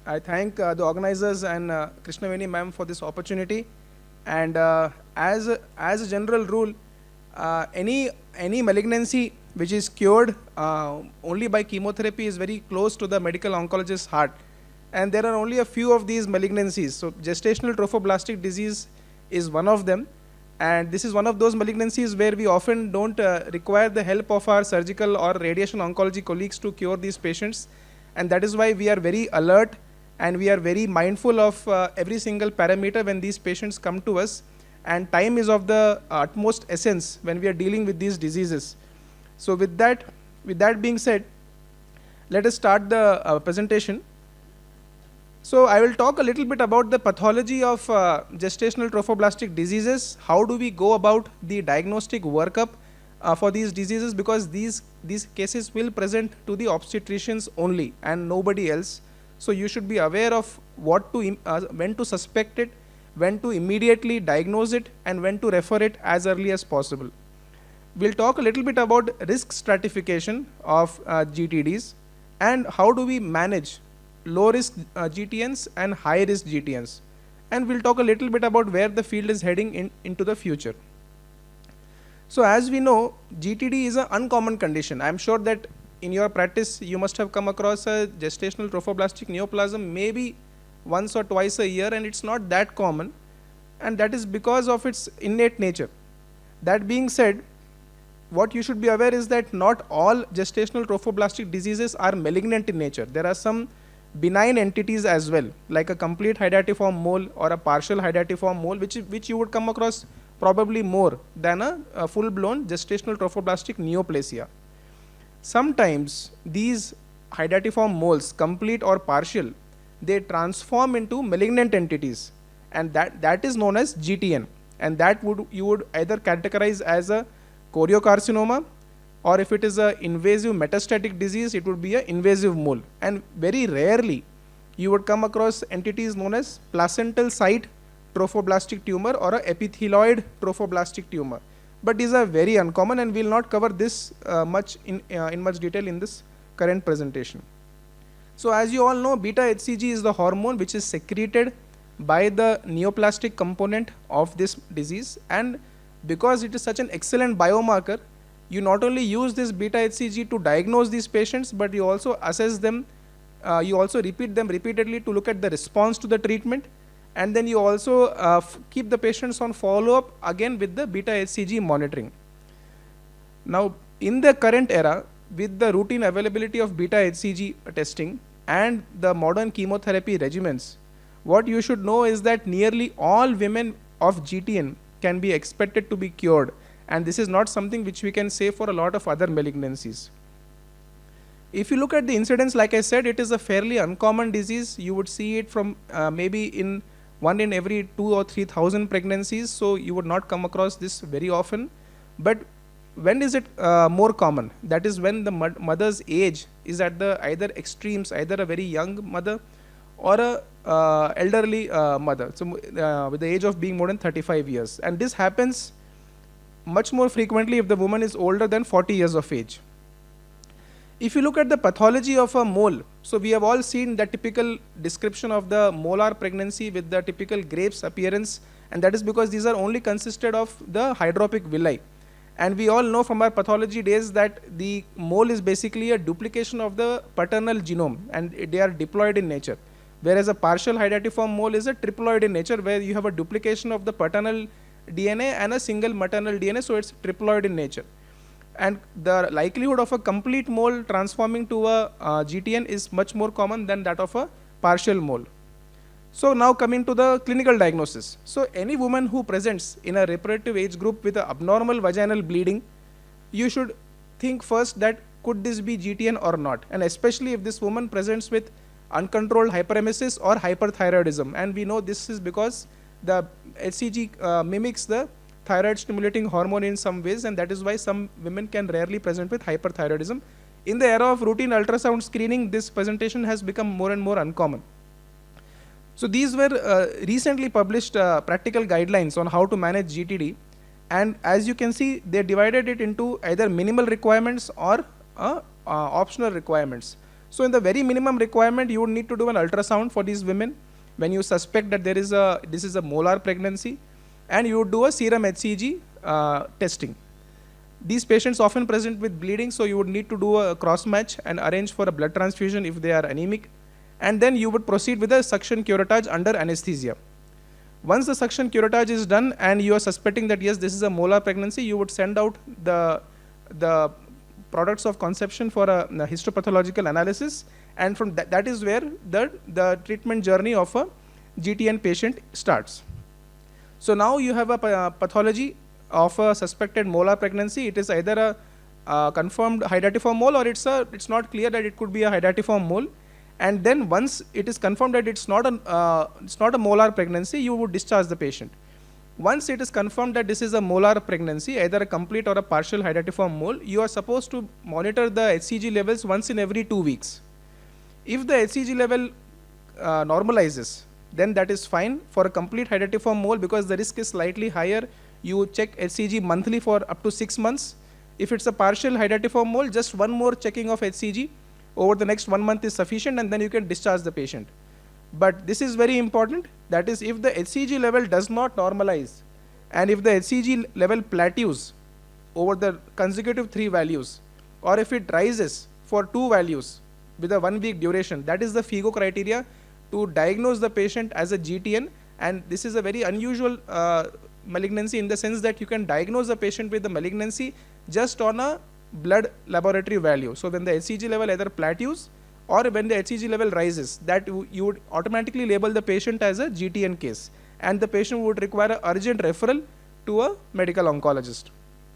I thank the organizers and Krishnaveni ma'am for this opportunity. And as a general rule, any malignancy which is cured only by chemotherapy is very close to the medical oncologist's heart. And there are only a few of these malignancies. So gestational trophoblastic disease is one of them. And this is one of those malignancies where we often don't require the help of our surgical or radiation oncology colleagues to cure these patients. And that is why we are very alert and we are very mindful of every single parameter when these patients come to us. And time is of the utmost essence when we are dealing with these diseases. So with that being said, let us start the presentation. So I will talk a little bit about the pathology of gestational trophoblastic diseases. How do we go about the diagnostic workup for these diseases, because these cases will present to the obstetricians only and nobody else. So you should be aware of what to when to suspect it, when to immediately diagnose it, and when to refer it as early as possible. We'll talk a little bit about risk stratification of GTDs and how do we manage low risk GTNs and high risk GTNs. And we'll talk a little bit about where the field is heading into the future. So as we know, GTD is an uncommon condition. I'm sure that in your practice, you must have come across a gestational trophoblastic neoplasm maybe once or twice a year, and it's not that common. And that is because of its innate nature. That being said, what you should be aware is that not all gestational trophoblastic diseases are malignant in nature. There are some benign entities as well, like a complete hydatidiform mole or a partial hydatidiform mole, which you would come across probably more than a full-blown gestational trophoblastic neoplasia. Sometimes these hydatidiform moles, complete or partial, they transform into malignant entities, and that is known as GTN, and that you would either categorize as a choriocarcinoma, or if it is an invasive metastatic disease, it would be an invasive mole. And very rarely you would come across entities known as placental site trophoblastic tumor or a epithelioid trophoblastic tumor. But these are very uncommon, and we will not cover this much in much detail in this current presentation. So as you all know, beta-hCG is the hormone which is secreted by the neoplastic component of this disease, and because it is such an excellent biomarker, you not only use this beta-hCG to diagnose these patients, but you also assess them, you also repeat them repeatedly to look at the response to the treatment, and then you also keep the patients on follow-up again with the beta-hCG monitoring. Now, in the current era, with the routine availability of beta-hCG testing and the modern chemotherapy regimens, what you should know is that nearly all women of GTN can be expected to be cured, and this is not something which we can say for a lot of other malignancies. If you look at the incidence, like I said, it is a fairly uncommon disease. You would see it from maybe in 1 in every 2,000 or 3,000 pregnancies, so you would not come across this very often. But when is it more common? That is when the mother's age is at the either extremes, either a very young mother or a elderly mother, so with the age of being more than 35 years. And this happens much more frequently if the woman is older than 40 years of age. If you look at the pathology of a mole, so we have all seen the typical description of the molar pregnancy with the typical grapes appearance, and that is because these are only consisted of the hydropic villi. And we all know from our pathology days that the mole is basically a duplication of the paternal genome, and they are diploid in nature. Whereas a partial hydatidiform mole is a triploid in nature, where you have a duplication of the paternal DNA and a single maternal DNA, so it's triploid in nature. And the likelihood of a complete mole transforming to a GTN is much more common than that of a partial mole. So now coming to the clinical diagnosis. So any woman who presents in a reproductive age group with an abnormal vaginal bleeding, you should think first that could this be GTN or not, and especially if this woman presents with uncontrolled hyperemesis or hyperthyroidism. And we know this is because the hCG mimics the thyroid stimulating hormone in some ways, and that is why some women can rarely present with hyperthyroidism. In the era of routine ultrasound screening, this presentation has become more and more uncommon. So these were recently published practical guidelines on how to manage GTD, and as you can see, they divided it into either minimal requirements or optional requirements. So in the very minimum requirement, you would need to do an ultrasound for these women when you suspect that this is a molar pregnancy, and you would do a serum hCG testing. These patients often present with bleeding, so you would need to do a cross match and arrange for a blood transfusion if they are anemic, and then you would proceed with a suction curettage under anesthesia. Once the suction curettage is done and you are suspecting that yes, this is a molar pregnancy, you would send out the products of conception for a histopathological analysis, and from that is where the treatment journey of a GTN patient starts. So now you have a pathology of a suspected molar pregnancy. It is either a confirmed hydatidiform mole, or it's not clear that it could be a hydatidiform mole. And then once it is confirmed that it's not a molar pregnancy, you would discharge the patient. Once it is confirmed that this is a molar pregnancy, either a complete or a partial hydatidiform mole, you are supposed to monitor the hCG levels once in every 2 weeks. If the hCG level normalizes, then that is fine. For a complete hydatidiform mole, because the risk is slightly higher, you check hCG monthly for up to 6 months. If it's a partial hydatidiform mole, just one more checking of hCG over the next 1 month is sufficient, and then you can discharge the patient. But this is very important, that is, if the hCG level does not normalize, and if the hCG level plateaus over the consecutive 3 values, or if it rises for 2 values with a 1 week duration, that is the FIGO criteria to diagnose the patient as a GTN. And this is a very unusual malignancy in the sense that you can diagnose a patient with the malignancy just on a blood laboratory value. So when the hCG level either plateaus or when the hCG level rises, that you would automatically label the patient as a GTN case, and the patient would require an urgent referral to a medical oncologist.